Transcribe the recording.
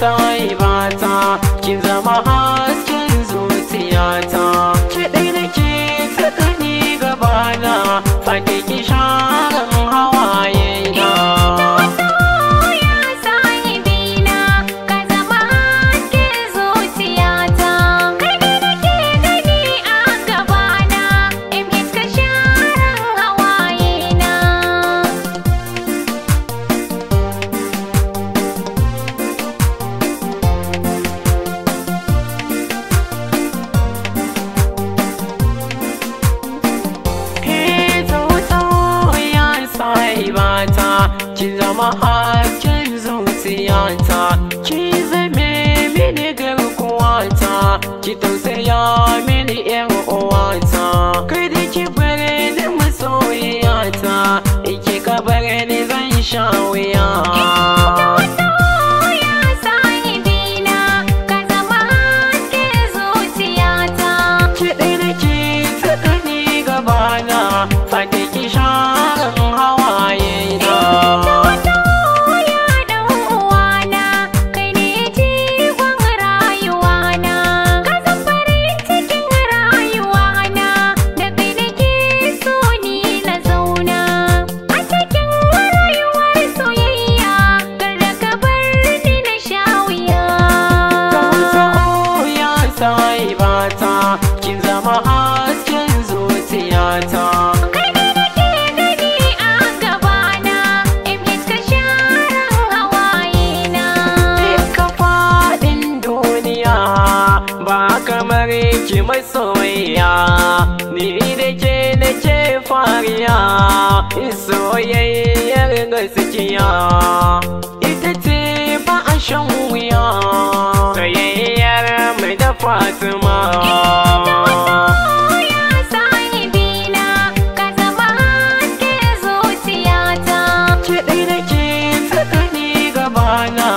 sahibata, kin zama hasken zuciyata. Kiɗai nake tsakani gabana, fadi ki sharan hawaye na. Ki zama hasken zuciyata, ki zame mini garkuwata, ki tausaya mini yan uwata. Kada ki bar ni masoyiyata, ki ka bar ni zan sha wuya. Fadi ki sharan hawaye na. Sahibata, kin zama hasken zuciyata. Kai ne nake gani a gabana, MH ka sharan hawaye na. Duka faɗin duniya ba kamar ki masoyiya, ni da ke nake fariya, soyayyar gaskiya ita ce ba a shan wuya. Soyayyar mai da Fatima. Kiɗai nake tsakani gabana,